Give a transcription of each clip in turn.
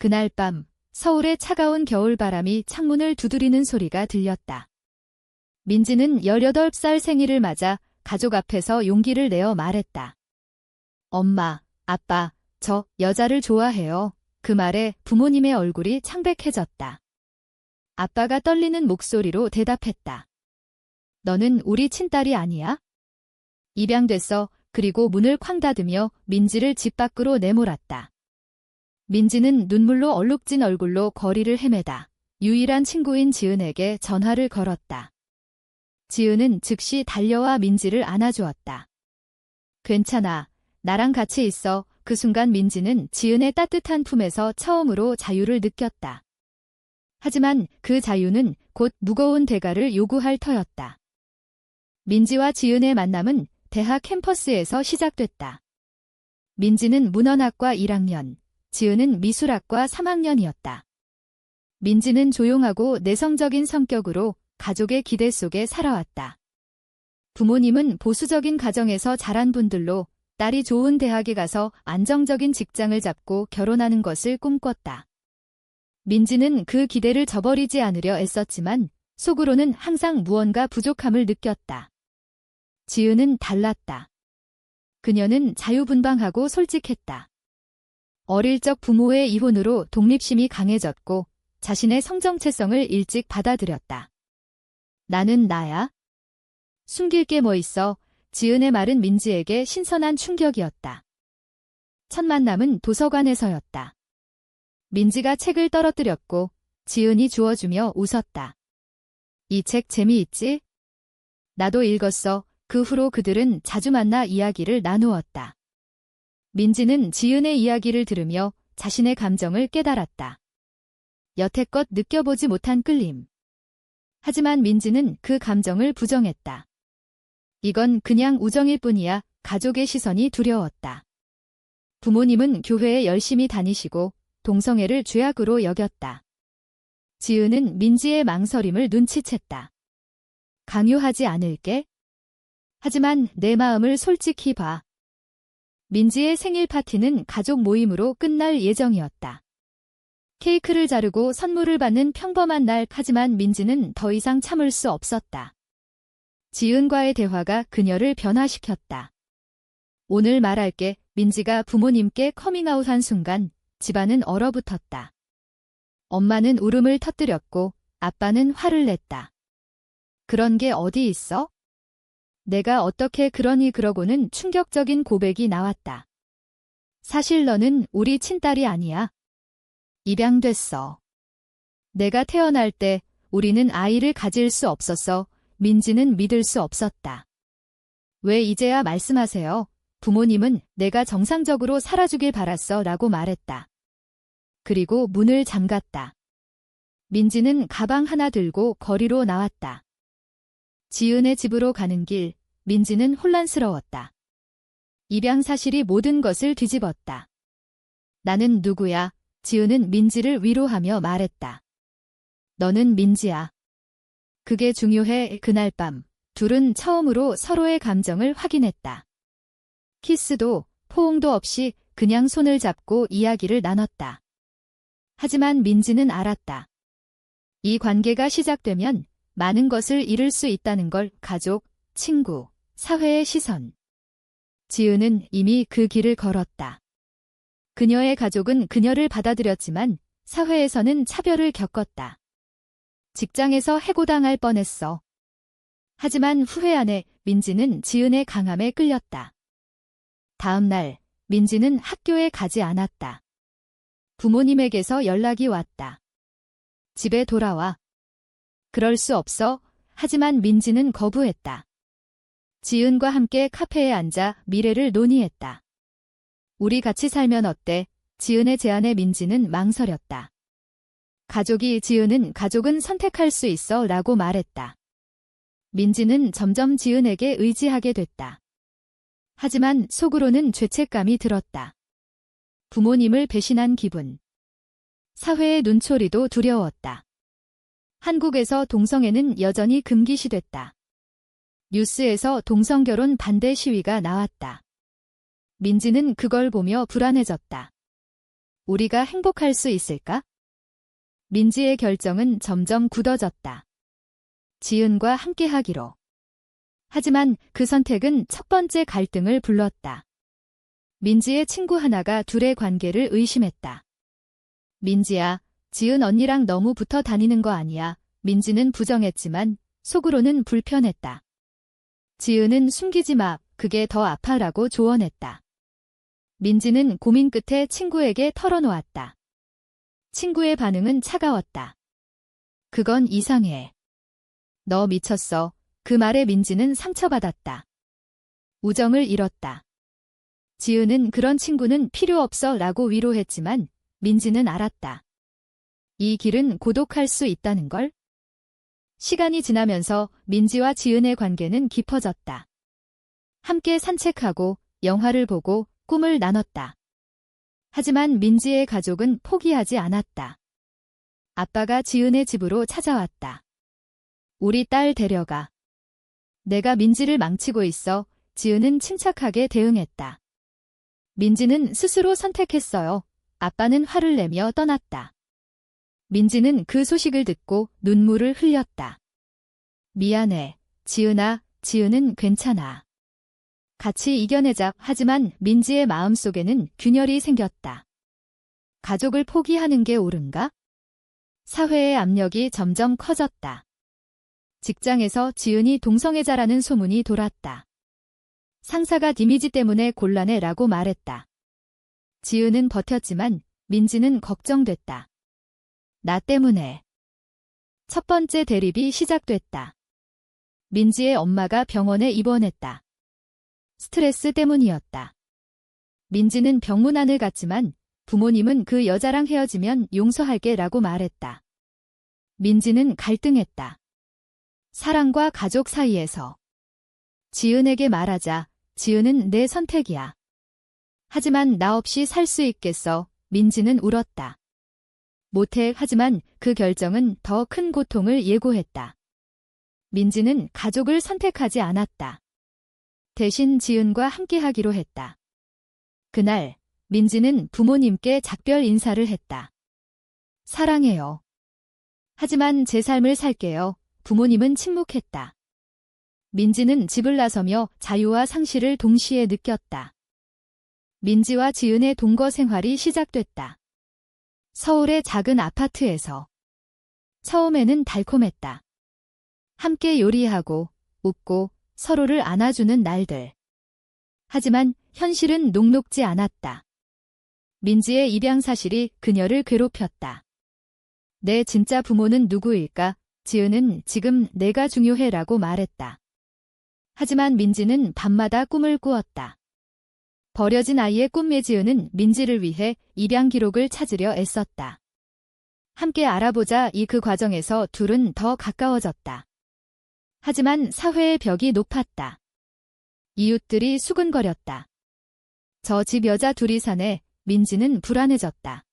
그날 밤 서울의 차가운 겨울바람이 창문을 두드리는 소리가 들렸다. 민지는 18살 생일을 맞아 가족 앞에서 용기를 내어 말했다. 엄마, 아빠, 저 여자를 좋아해요. 그 말에 부모님의 얼굴이 창백해졌다. 아빠가 떨리는 목소리로 대답했다. 너는 우리 친딸이 아니야? 입양됐어. 그리고 문을 쾅 닫으며 민지를 집 밖으로 내몰았다. 민지는 눈물로 얼룩진 얼굴로 거리를 헤매다 유일한 친구인 지은에게 전화를 걸었다. 지은은 즉시 달려와 민지를 안아주었다. 괜찮아. 나랑 같이 있어. 그 순간 민지는 지은의 따뜻한 품에서 처음으로 자유를 느꼈다. 하지만 그 자유는 곧 무거운 대가를 요구할 터였다. 민지와 지은의 만남은 대학 캠퍼스에서 시작됐다. 민지는 문헌학과 1학년, 지은은 미술학과 3학년이었다. 민지는 조용하고 내성적인 성격으로 가족의 기대 속에 살아왔다. 부모님은 보수적인 가정에서 자란 분들로 딸이 좋은 대학에 가서 안정적인 직장을 잡고 결혼하는 것을 꿈꿨다. 민지는 그 기대를 저버리지 않으려 애썼지만 속으로는 항상 무언가 부족함을 느꼈다. 지은은 달랐다. 그녀는 자유분방하고 솔직했다. 어릴 적 부모의 이혼으로 독립심이 강해졌고 자신의 성정체성을 일찍 받아들였다. 나는 나야? 숨길 게 뭐 있어? 지은의 말은 민지에게 신선한 충격이었다. 첫 만남은 도서관에서였다. 민지가 책을 떨어뜨렸고 지은이 주워주며 웃었다. 이 책 재미있지? 나도 읽었어. 그 후로 그들은 자주 만나 이야기를 나누었다. 민지는 지은의 이야기를 들으며 자신의 감정을 깨달았다. 여태껏 느껴보지 못한 끌림. 하지만 민지는 그 감정을 부정했다. 이건 그냥 우정일 뿐이야. 가족의 시선이 두려웠다. 부모님은 교회에 열심히 다니시고 동성애를 죄악으로 여겼다. 지은은 민지의 망설임을 눈치챘다. 강요하지 않을게. 하지만 내 마음을 솔직히 봐. 민지의 생일 파티는 가족 모임으로 끝날 예정이었다. 케이크를 자르고 선물을 받는 평범한 날. 하지만 민지는 더 이상 참을 수 없었다. 지은과의 대화가 그녀를 변화시켰다. 오늘 말할게. 민지가 부모님께 커밍아웃한 순간 집안은 얼어붙었다. 엄마는 울음을 터뜨렸고 아빠는 화를 냈다. 그런 게 어디 있어? 내가 어떻게 그러니? 그러고는 충격적인 고백이 나왔다. 사실 너는 우리 친딸이 아니야. 입양됐어. 내가 태어날 때 우리는 아이를 가질 수 없었어. 민지는 믿을 수 없었다. 왜 이제야 말씀하세요? 부모님은 내가 정상적으로 살아주길 바랐어 라고 말했다. 그리고 문을 잠갔다. 민지는 가방 하나 들고 거리로 나왔다. 지은의 집으로 가는 길, 민지는 혼란스러웠다. 입양 사실이 모든 것을 뒤집었다. 나는 누구야? 지은은 민지를 위로하며 말했다. 너는 민지야. 그게 중요해. 그날 밤, 둘은 처음으로 서로의 감정을 확인했다. 키스도 포옹도 없이 그냥 손을 잡고 이야기를 나눴다. 하지만 민지는 알았다. 이 관계가 시작되면 많은 것을 잃을 수 있다는 걸. 가족, 친구, 사회의 시선. 지은은 이미 그 길을 걸었다. 그녀의 가족은 그녀를 받아들였지만 사회에서는 차별을 겪었다. 직장에서 해고당할 뻔했어. 하지만 후회 안에 민지는 지은의 강함에 끌렸다. 다음 날 민지는 학교에 가지 않았다. 부모님에게서 연락이 왔다. 집에 돌아와. 그럴 수 없어. 하지만 민지는 거부했다. 지은과 함께 카페에 앉아 미래를 논의했다. 우리 같이 살면 어때? 지은의 제안에 민지는 망설였다. 지은은 가족은 선택할 수 있어 라고 말했다. 민지는 점점 지은에게 의지하게 됐다. 하지만 속으로는 죄책감이 들었다. 부모님을 배신한 기분. 사회의 눈초리도 두려웠다. 한국에서 동성애는 여전히 금기시됐다. 뉴스에서 동성결혼 반대 시위가 나왔다. 민지는 그걸 보며 불안해졌다. 우리가 행복할 수 있을까? 민지의 결정은 점점 굳어졌다. 지은과 함께하기로. 하지만 그 선택은 첫 번째 갈등을 불렀다. 민지의 친구 하나가 둘의 관계를 의심했다. 민지야, 지은 언니랑 너무 붙어 다니는 거 아니야? 민지는 부정했지만 속으로는 불편했다. 지은은 숨기지 마, 그게 더 아파라고 조언했다. 민지는 고민 끝에 친구에게 털어놓았다. 친구의 반응은 차가웠다. 그건 이상해. 너 미쳤어. 그 말에 민지는 상처받았다. 우정을 잃었다. 지은은 그런 친구는 필요 없어 라고 위로했지만 민지는 알았다. 이 길은 고독할 수 있다는 걸. 시간이 지나면서 민지와 지은의 관계는 깊어졌다. 함께 산책하고 영화를 보고 꿈을 나눴다. 하지만 민지의 가족은 포기하지 않았다. 아빠가 지은의 집으로 찾아왔다. 우리 딸 데려가. 내가 민지를 망치고 있어. 지은은 침착하게 대응했다. 민지는 스스로 선택했어요. 아빠는 화를 내며 떠났다. 민지는 그 소식을 듣고 눈물을 흘렸다. 미안해, 지은아. 지은은 괜찮아. 같이 이겨내자. 하지만 민지의 마음속에는 균열이 생겼다. 가족을 포기하는 게 옳은가? 사회의 압력이 점점 커졌다. 직장에서 지은이 동성애자라는 소문이 돌았다. 상사가 이미지 때문에 곤란해라고 말했다. 지은은 버텼지만 민지는 걱정됐다. 나 때문에. 첫 번째 대립이 시작됐다. 민지의 엄마가 병원에 입원했다. 스트레스 때문이었다. 민지는 병문안을 갔지만 부모님은 그 여자랑 헤어지면 용서할게 라고 말했다. 민지는 갈등했다. 사랑과 가족 사이에서. 지은에게 말하자. 지은은 내 선택이야. 하지만 나 없이 살 수 있겠어. 민지는 울었다. 못해. 하지만 그 결정은 더 큰 고통을 예고했다. 민지는 가족을 선택하지 않았다. 대신 지은과 함께하기로 했다. 그날 민지는 부모님께 작별 인사를 했다. 사랑해요. 하지만 제 삶을 살게요. 부모님은 침묵했다. 민지는 집을 나서며 자유와 상실을 동시에 느꼈다. 민지와 지은의 동거 생활이 시작됐다. 서울의 작은 아파트에서. 처음에는 달콤했다. 함께 요리하고 웃고 서로를 안아주는 날들. 하지만 현실은 녹록지 않았다. 민지의 입양 사실이 그녀를 괴롭혔다. 내 진짜 부모는 누구일까? 지은은 지금 내가 중요해라고 말했다. 하지만 민지는 밤마다 꿈을 꾸었다. 버려진 아이의 꿈의 지은은 민지를 위해 입양 기록을 찾으려 애썼다. 함께 알아보자. 그 과정에서 둘은 더 가까워졌다. 하지만 사회의 벽이 높았다. 이웃들이 수근거렸다. 저 집 여자 둘이 사네. 민지는 불안해졌다.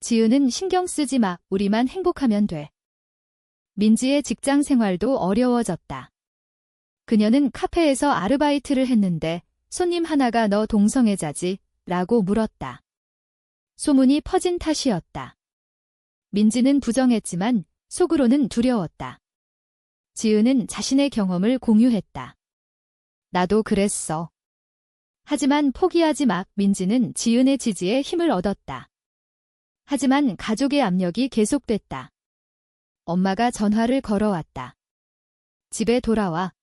지은은 신경 쓰지 마. 우리만 행복하면 돼. 민지의 직장 생활도 어려워졌다. 그녀는 카페에서 아르바이트를 했는데 손님 하나가 너 동성애자지? 라고 물었다. 소문이 퍼진 탓이었다. 민지는 부정했지만 속으로는 두려웠다. 지은은 자신의 경험을 공유했다. 나도 그랬어. 하지만 포기하지 마. 민지는 지은의 지지에 힘을 얻었다. 하지만 가족의 압력이 계속됐다. 엄마가 전화를 걸어왔다. 집에 돌아와.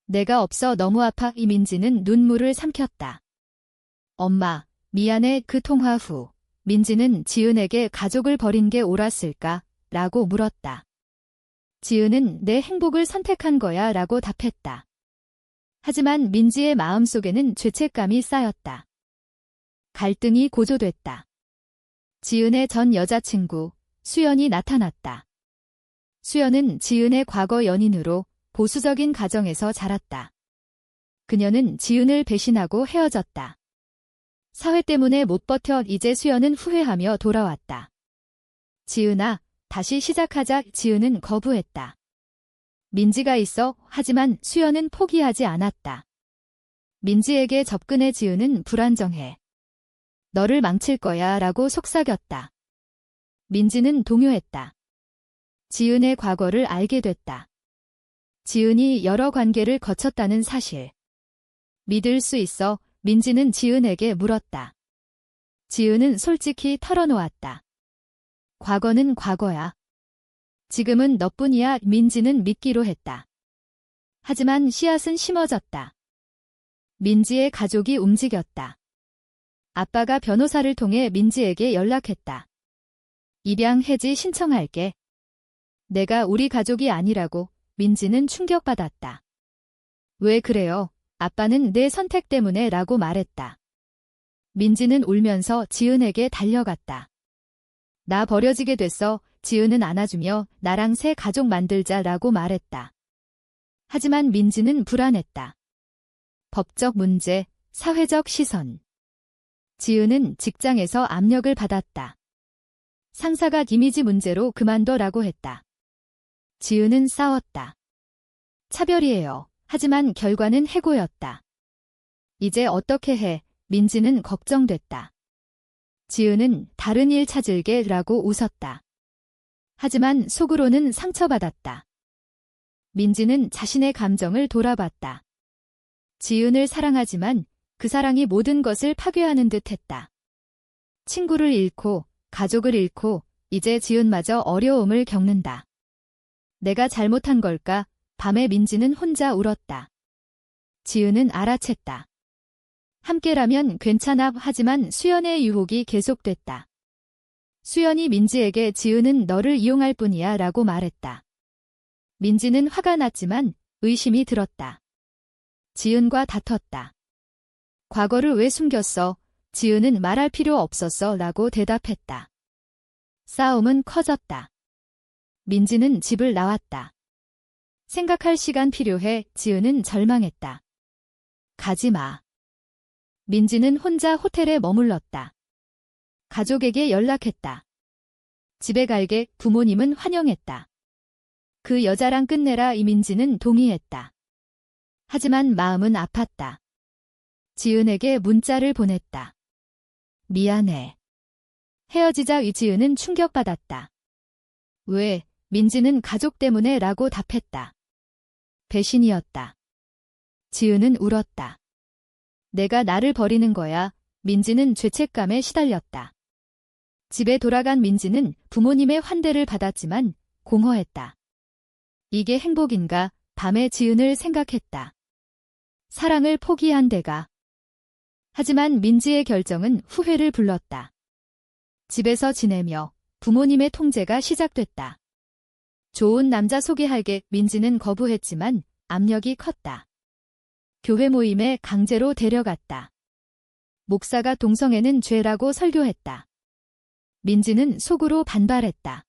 내가 없어 너무 아파. 민지는 눈물을 삼켰다. 엄마, 미안해. 그 통화 후 민지는 지은에게 가족을 버린 게 옳았을까? 라고 물었다. 지은은 내 행복을 선택한 거야 라고 답했다. 하지만 민지의 마음속에는 죄책감이 쌓였다. 갈등이 고조됐다. 지은의 전 여자친구, 수연이 나타났다. 수연은 지은의 과거 연인으로 보수적인 가정에서 자랐다. 그녀는 지은을 배신하고 헤어졌다. 사회 때문에 못 버텨. 이제 수연은 후회하며 돌아왔다. 지은아, 다시 시작하자. 지은은 거부했다. 민지가 있어. 하지만 수연은 포기하지 않았다. 민지에게 접근해. 지은은 불안정해. 너를 망칠 거야 라고 속삭였다. 민지는 동요했다. 지은의 과거를 알게 됐다. 지은이 여러 관계를 거쳤다는 사실. 믿을 수 있어 민지는 지은에게 물었다. 지은은 솔직히 털어놓았다. 과거는 과거야. 지금은 너뿐이야. 민지는 믿기로 했다. 하지만 씨앗은 심어졌다. 민지의 가족이 움직였다. 아빠가 변호사를 통해 민지에게 연락했다. 입양 해지 신청할게. 내가 우리 가족이 아니라고. 민지는 충격받았다. 왜 그래요? 아빠는 내 선택 때문에 라고 말했다. 민지는 울면서 지은에게 달려갔다. 나 버려지게 됐어. 지은은 안아주며 나랑 새 가족 만들자 라고 말했다. 하지만 민지는 불안했다. 법적 문제, 사회적 시선. 지은은 직장에서 압력을 받았다. 상사가 이미지 문제로 그만둬라고 했다. 지은은 싸웠다. 차별이에요. 하지만 결과는 해고였다. 이제 어떻게 해? 민지는 걱정됐다. 지은은 다른 일 찾을게 라고 웃었다. 하지만 속으로는 상처받았다. 민지는 자신의 감정을 돌아봤다. 지은을 사랑하지만 그 사랑이 모든 것을 파괴하는 듯 했다. 친구를 잃고 가족을 잃고 이제 지은마저 어려움을 겪는다. 내가 잘못한 걸까? 밤에 민지는 혼자 울었다. 지은은 알아챘다. 함께라면 괜찮아. 하지만 수연의 유혹이 계속됐다. 수연이 민지에게 지은은 너를 이용할 뿐이야 라고 말했다. 민지는 화가 났지만 의심이 들었다. 지은과 다퉜다. 과거를 왜 숨겼어? 지은은 말할 필요 없었어 라고 대답했다. 싸움은 커졌다. 민지는 집을 나왔다. 생각할 시간 필요해. 지은은 절망했다. 가지 마. 민지는 혼자 호텔에 머물렀다. 가족에게 연락했다. 집에 갈게. 부모님은 환영했다. 그 여자랑 끝내라. 이민지는 동의했다. 하지만 마음은 아팠다. 지은에게 문자를 보냈다. 미안해. 헤어지자. 지은은 충격받았다. 왜? 민지는 가족 때문에 라고 답했다. 배신이었다. 지은은 울었다. 내가 나를 버리는 거야. 민지는 죄책감에 시달렸다. 집에 돌아간 민지는 부모님의 환대를 받았지만 공허했다. 이게 행복인가? 밤에 지은을 생각했다. 사랑을 포기한 데가. 하지만 민지의 결정은 후회를 불렀다. 집에서 지내며 부모님의 통제가 시작됐다. 좋은 남자 소개할게. 민지는 거부했지만 압력이 컸다. 교회 모임에 강제로 데려갔다. 목사가 동성애는 죄라고 설교했다. 민지는 속으로 반발했다.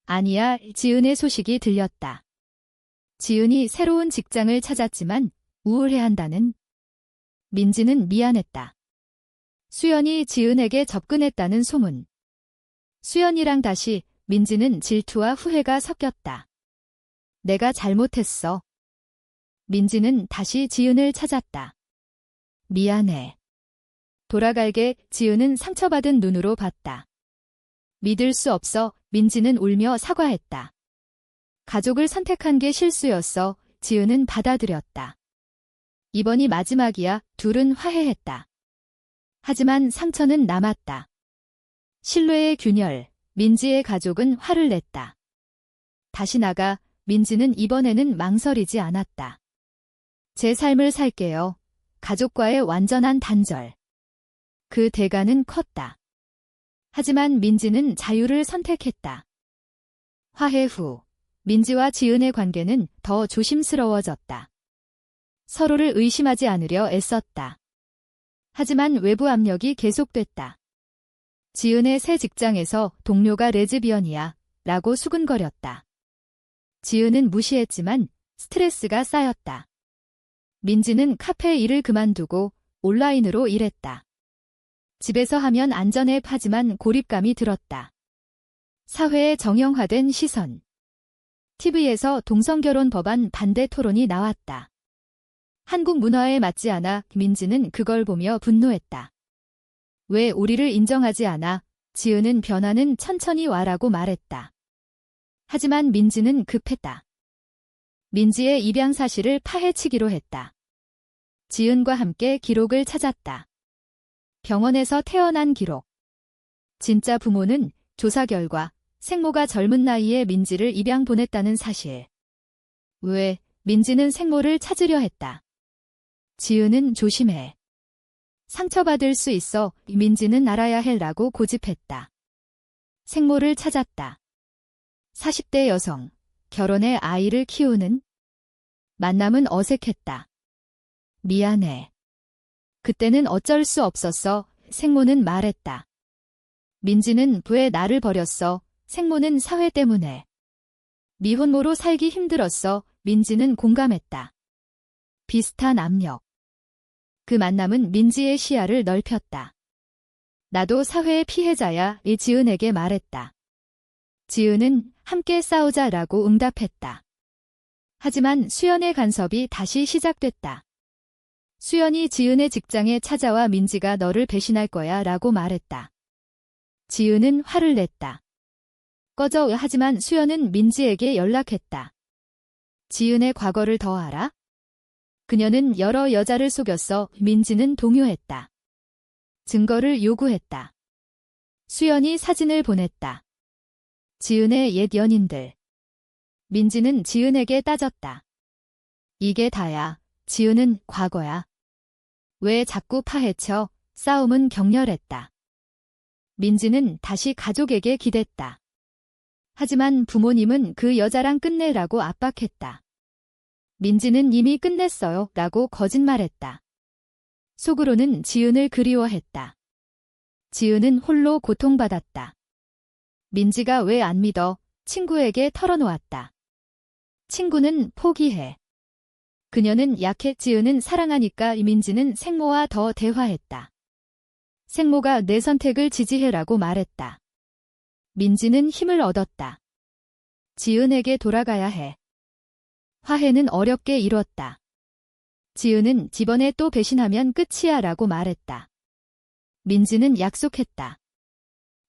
아니야. 지은의 소식이 들렸다. 지은이 새로운 직장을 찾았지만 우울해한다는. 민지는 미안했다. 수연이 지은에게 접근했다는 소문. 수연이랑 다시. 민지는 질투와 후회가 섞였다. 내가 잘못했어. 민지는 다시 지은을 찾았다. 미안해. 돌아갈게. 지은은 상처받은 눈으로 봤다. 믿을 수 없어. 민지는 울며 사과했다. 가족을 선택한 게 실수였어. 지은은 받아들였다. 이번이 마지막이야. 둘은 화해했다. 하지만 상처는 남았다. 신뢰의 균열. 민지의 가족은 화를 냈다. 다시 나가. 민지는 이번에는 망설이지 않았다. 제 삶을 살게요. 가족과의 완전한 단절. 그 대가는 컸다. 하지만 민지는 자유를 선택했다. 화해 후 민지와 지은의 관계는 더 조심스러워졌다. 서로를 의심하지 않으려 애썼다. 하지만 외부 압력이 계속됐다. 지은의 새 직장에서 동료가 레즈비언이야 라고 수근거렸다. 지은은 무시했지만 스트레스가 쌓였다. 민지는 카페 일을 그만두고 온라인으로 일했다. 집에서 하면 안전해. 하지만 고립감이 들었다. 사회의 정형화된 시선. TV에서 동성결혼 법안 반대 토론이 나왔다. 한국 문화에 맞지 않아. 민지는 그걸 보며 분노했다. 왜 우리를 인정하지 않아? 지은은 변화는 천천히 와라고 말했다. 하지만 민지는 급했다. 민지의 입양 사실을 파헤치기로 했다. 지은과 함께 기록을 찾았다. 병원에서 태어난 기록. 진짜 부모는 조사 결과 생모가 젊은 나이에 민지를 입양 보냈다는 사실. 왜 민지는 생모를 찾으려 했다. 지은은 조심해. 상처받을 수 있어. 민지는 알아야 해라고 고집했다. 생모를 찾았다. 40대 여성, 결혼해 아이를 키우는. 만남은 어색했다. 미안해. 그때는 어쩔 수 없었어. 생모는 말했다. 민지는 왜 나를 버렸어? 생모는 사회 때문에. 미혼모로 살기 힘들었어. 민지는 공감했다. 비슷한 압력. 그 만남은 민지의 시야를 넓혔다. 나도 사회의 피해자야. 이 지은에게 말했다. 지은은 함께 싸우자라고 응답했다. 하지만 수연의 간섭이 다시 시작됐다. 수연이 지은의 직장에 찾아와 민지가 너를 배신할 거야 라고 말했다. 지은은 화를 냈다. 꺼져. 하지만 수연은 민지에게 연락했다. 지은의 과거를 더 알아? 그녀는 여러 여자를 속였어. 민지는 동요했다. 증거를 요구했다. 수연이 사진을 보냈다. 지은의 옛 연인들. 민지는 지은에게 따졌다. 이게 다야. 지은은 과거야. 왜 자꾸 파헤쳐? 싸움은 격렬했다. 민지는 다시 가족에게 기댔다. 하지만 부모님은 그 여자랑 끝내라고 압박했다. 민지는 이미 끝냈어요 라고 거짓말했다. 속으로는 지은을 그리워했다. 지은은 홀로 고통받았다. 민지가 왜 안 믿어? 친구에게 털어놓았다. 친구는 포기해. 그녀는 약해. 지은은 사랑하니까. 민지는 생모와 더 대화했다. 생모가 내 선택을 지지해라고 말했다. 민지는 힘을 얻었다. 지은에게 돌아가야 해. 화해는 어렵게 이뤘다. 지은은 이번에 또 배신하면 끝이야 라고 말했다. 민지는 약속했다.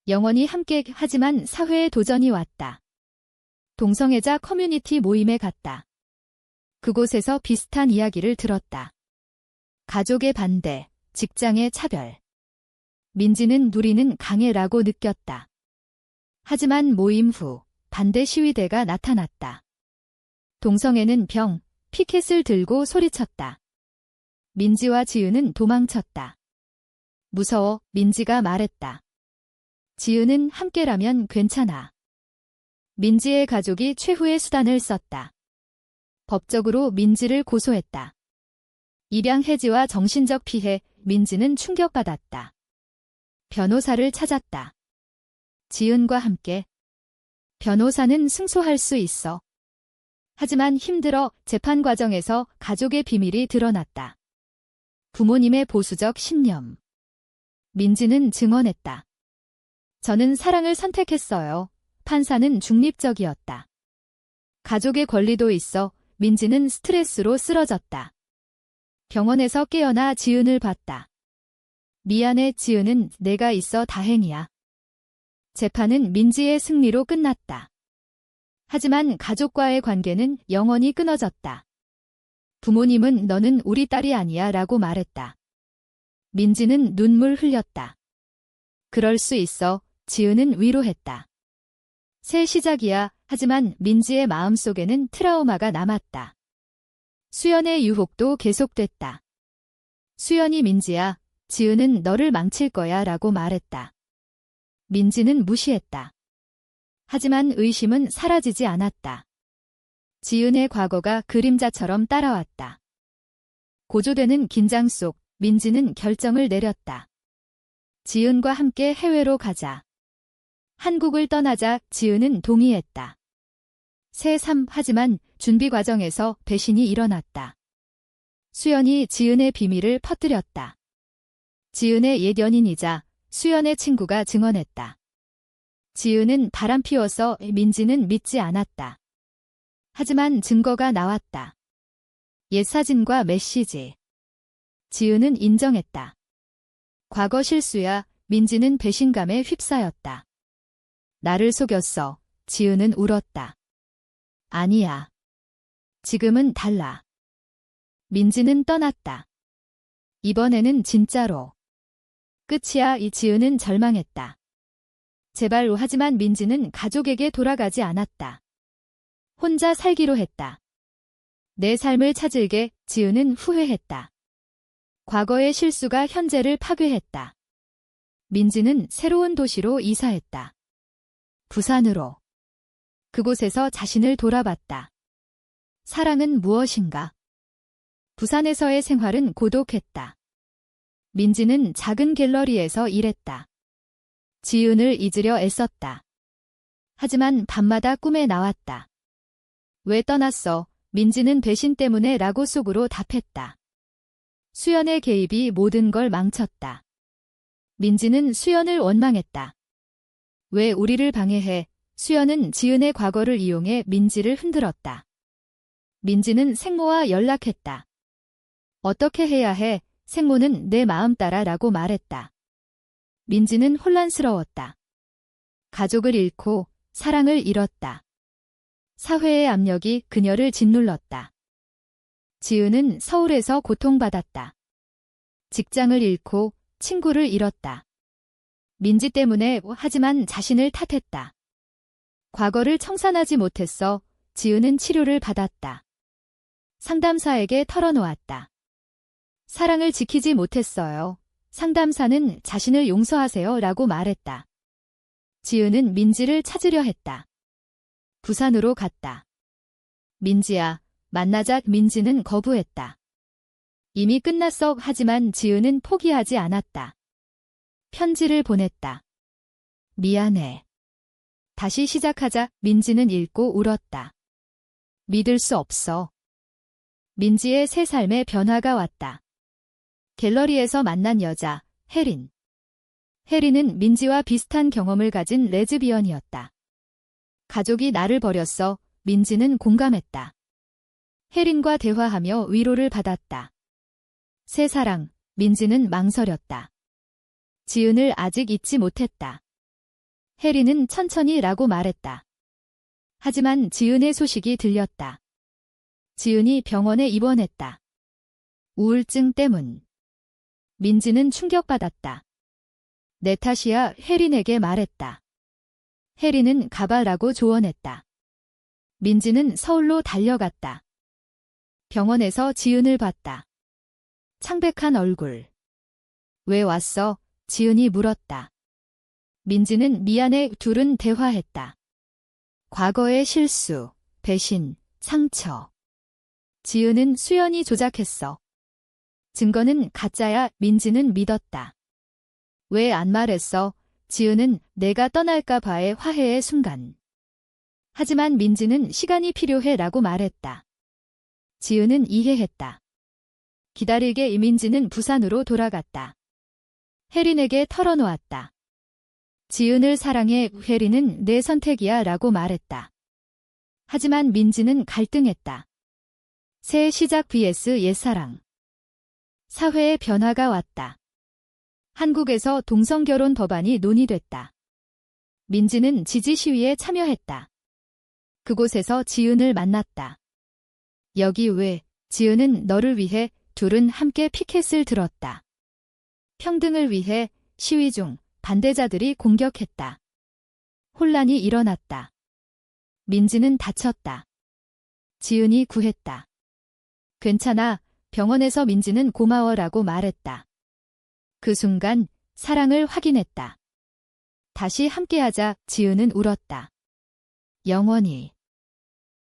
영원히 함께. 하지만 사회에 도전이 왔다. 동성애자 커뮤니티 모임에 갔다. 그곳에서 비슷한 이야기를 들었다. 가족의 반대, 직장의 차별. 민지는 누리는 강해라고 느꼈다. 하지만 모임 후 반대 시위대가 나타났다. 동성애는 병, 피켓을 들고 소리쳤다. 민지와 지은은 도망쳤다. 무서워. 민지가 말했다. 지은은 함께라면 괜찮아. 민지의 가족이 최후의 수단을 썼다. 법적으로 민지를 고소했다. 입양 해지와 정신적 피해. 민지는 충격받았다. 변호사를 찾았다. 지은과 함께. 변호사는 승소할 수 있어. 하지만 힘들어. 재판 과정에서 가족의 비밀이 드러났다. 부모님의 보수적 신념. 민지는 증언했다. 저는 사랑을 선택했어요. 판사는 중립적이었다. 가족의 권리도 있어. 민지는 스트레스로 쓰러졌다. 병원에서 깨어나 지은을 봤다. 미안해. 지은은 내가 있어 다행이야. 재판은 민지의 승리로 끝났다. 하지만 가족과의 관계는 영원히 끊어졌다. 부모님은 너는 우리 딸이 아니야 라고 말했다. 민지는 눈물 흘렸다. 그럴 수 있어. 지은은 위로했다. 새 시작이야. 하지만 민지의 마음속에는 트라우마가 남았다. 수연의 유혹도 계속됐다. 수연이 민지야, 지은은 너를 망칠 거야 라고 말했다. 민지는 무시했다. 하지만 의심은 사라지지 않았다. 지은의 과거가 그림자처럼 따라왔다. 고조되는 긴장 속 민지는 결정을 내렸다. 지은과 함께 해외로 가자. 한국을 떠나자. 지은은 동의했다. 새 삶. 하지만 준비 과정에서 배신이 일어났다. 수연이 지은의 비밀을 퍼뜨렸다. 지은의 옛 연인이자 수연의 친구가 증언했다. 지은은 바람 피워서. 민지는 믿지 않았다. 하지만 증거가 나왔다. 옛 사진과 메시지. 지은은 인정했다. 과거 실수야. 민지는 배신감에 휩싸였다. 나를 속였어. 지은은 울었다. 아니야. 지금은 달라. 민지는 떠났다. 이번에는 진짜로. 끝이야. 이 지은은 절망했다. 제발. 하지만 민지는 가족에게 돌아가지 않았다. 혼자 살기로 했다. 내 삶을 찾을게. 지은은 후회했다. 과거의 실수가 현재를 파괴했다. 민지는 새로운 도시로 이사했다. 부산으로. 그곳에서 자신을 돌아봤다. 사랑은 무엇인가? 부산에서의 생활은 고독했다. 민지는 작은 갤러리에서 일했다. 지은을 잊으려 애썼다. 하지만 밤마다 꿈에 나왔다. 왜 떠났어? 민지는 배신 때문에 라고 속으로 답했다. 수연의 개입이 모든 걸 망쳤다. 민지는 수연을 원망했다. 왜 우리를 방해해? 수연은 지은의 과거를 이용해 민지를 흔들었다. 민지는 생모와 연락했다. 어떻게 해야 해? 생모는 내 마음 따라 라고 말했다. 민지는 혼란스러웠다. 가족을 잃고 사랑을 잃었다. 사회의 압력이 그녀를 짓눌렀다. 지은은 서울에서 고통받았다. 직장을 잃고 친구를 잃었다. 민지 때문에. 하지만 자신을 탓했다. 과거를 청산하지 못했어. 지은은 치료를 받았다. 상담사에게 털어놓았다. 사랑을 지키지 못했어요. 상담사는 자신을 용서하세요 라고 말했다. 지은은 민지를 찾으려 했다. 부산으로 갔다. 민지야, 만나자. 민지는 거부했다. 이미 끝났어. 하지만 지은은 포기하지 않았다. 편지를 보냈다. 미안해. 다시 시작하자. 민지는 읽고 울었다. 믿을 수 없어. 민지의 새 삶에 변화가 왔다. 갤러리에서 만난 여자, 혜린. 혜린은 민지와 비슷한 경험을 가진 레즈비언이었다. 가족이 나를 버렸어. 민지는 공감했다. 혜린과 대화하며 위로를 받았다. 새 사랑. 민지는 망설였다. 지은을 아직 잊지 못했다. 혜린은 천천히 라고 말했다. 하지만 지은의 소식이 들렸다. 지은이 병원에 입원했다. 우울증 때문. 민지는 충격받았다. 내 탓이야. 혜린에게 말했다. 혜린은 가봐라고 조언했다. 민지는 서울로 달려갔다. 병원에서 지은을 봤다. 창백한 얼굴. 왜 왔어? 지은이 물었다. 민지는 미안해. 둘은 대화했다. 과거의 실수, 배신, 상처. 지은은 수연이 조작했어. 증거는 가짜야. 민지는 믿었다. 왜 안 말했어? 지은은 내가 떠날까 봐의 화해의 순간. 하지만 민지는 시간이 필요해 라고 말했다. 지은은 이해했다. 기다리게. 민지는 부산으로 돌아갔다. 혜린에게 털어놓았다. 지은을 사랑해. 혜린은 내 선택이야 라고 말했다. 하지만 민지는 갈등했다. 새 시작 vs 옛사랑. 사회의 변화가 왔다. 한국에서 동성결혼 법안이 논의됐다. 민지는 지지 시위에 참여했다. 그곳에서 지은을 만났다. 여기 왜? 지은은 너를 위해. 둘은 함께 피켓을 들었다. 평등을 위해. 시위 중 반대자들이 공격했다. 혼란이 일어났다. 민지는 다쳤다. 지은이 구했다. 괜찮아. 병원에서 민지는 고마워라고 말했다. 그 순간 사랑을 확인했다. 다시 함께하자. 지은은 울었다. 영원히.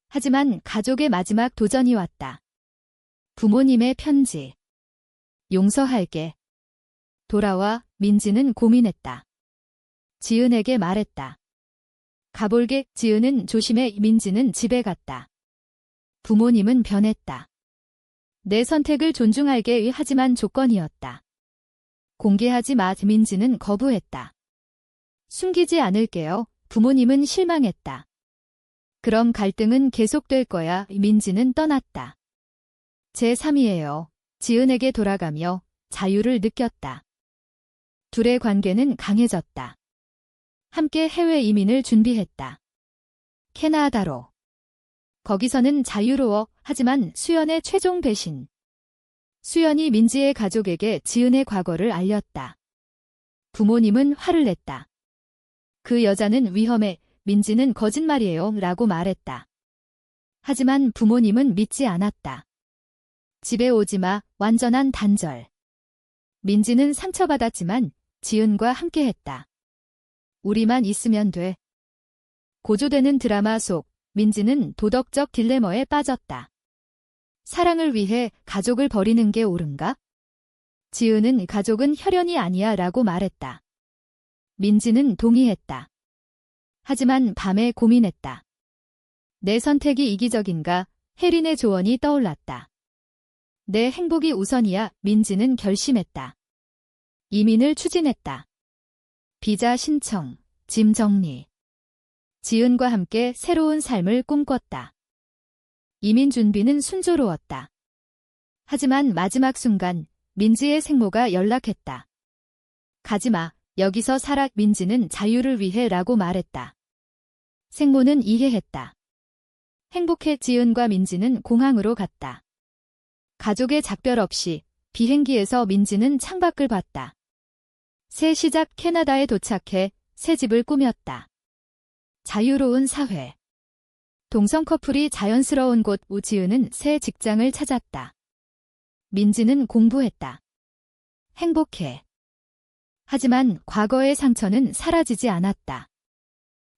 하지만 가족의 마지막 도전이 왔다. 부모님의 편지. 용서할게. 돌아와. 민지는 고민했다. 지은에게 말했다. 가볼게. 지은은 조심해. 민지는 집에 갔다. 부모님은 변했다. 내 선택을 존중할게. 하지만 조건이었다. 공개하지 마. 민지는 거부했다. 숨기지 않을게요. 부모님은 실망했다. 그럼 갈등은 계속될 거야. 민지는 떠났다. 제3이에요. 지은에게 돌아가며 자유를 느꼈다. 둘의 관계는 강해졌다. 함께 해외 이민을 준비했다. 캐나다로. 거기서는 자유로워 하지만 수연의 최종 배신. 수연이 민지의 가족에게 지은의 과거를 알렸다. 부모님은 화를 냈다. 그 여자는 위험해, 민지는 거짓말이에요 라고 말했다. 하지만 부모님은 믿지 않았다. 집에 오지 마, 완전한 단절. 민지는 상처받았지만 지은과 함께했다. 우리만 있으면 돼. 고조되는 드라마 속 민지는 도덕적 딜레마에 빠졌다. 사랑을 위해 가족을 버리는 게 옳은가? 지은은 가족은 혈연이 아니야 라고 말했다. 민지는 동의했다. 하지만 밤에 고민했다. 내 선택이 이기적인가? 혜린의 조언이 떠올랐다. 내 행복이 우선이야. 민지는 결심했다. 이민을 추진했다. 비자 신청, 짐 정리. 지은과 함께 새로운 삶을 꿈꿨다. 이민 준비는 순조로웠다. 하지만 마지막 순간 민지의 생모가 연락했다. 가지마, 여기서 살아. 민지는 자유를 위해 라고 말했다. 생모는 이해했다. 행복해. 지은과 민지는 공항으로 갔다. 가족의 작별 없이 비행기에서 민지는 창밖을 봤다. 새 시작. 캐나다에 도착해 새 집을 꾸몄다. 자유로운 사회. 동성 커플이 자연스러운 곳. 우지은은 새 직장을 찾았다. 민지는 공부했다. 행복해. 하지만 과거의 상처는 사라지지 않았다.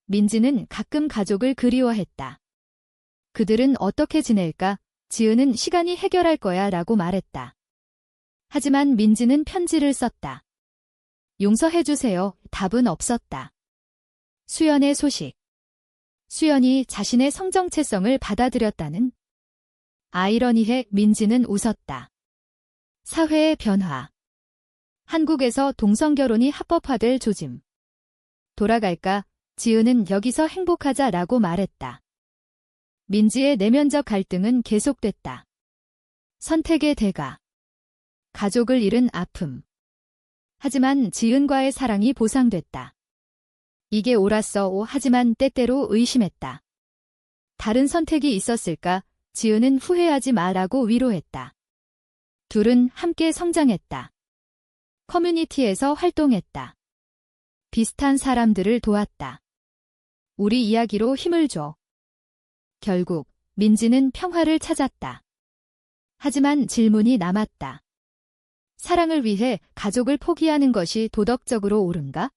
민지는 가끔 가족을 그리워했다. 그들은 어떻게 지낼까? 지은은 시간이 해결할 거야 라고 말했다. 하지만 민지는 편지를 썼다. 용서해주세요. 답은 없었다. 수연의 소식. 수연이 자신의 성정체성을 받아들였다는 아이러니해. 민지는 웃었다. 사회의 변화. 한국에서 동성결혼이 합법화될 조짐. 돌아갈까? 지은은 여기서 행복하자 라고 말했다. 민지의 내면적 갈등은 계속됐다. 선택의 대가. 가족을 잃은 아픔. 하지만 지은과의 사랑이 보상됐다. 이게 옳았어. 하지만 때때로 의심했다. 다른 선택이 있었을까? 지은은 후회하지 마라고 위로했다. 둘은 함께 성장했다. 커뮤니티에서 활동했다. 비슷한 사람들을 도왔다. 우리 이야기로 힘을 줘. 결국 민지는 평화를 찾았다. 하지만 질문이 남았다. 사랑을 위해 가족을 포기하는 것이 도덕적으로 옳은가?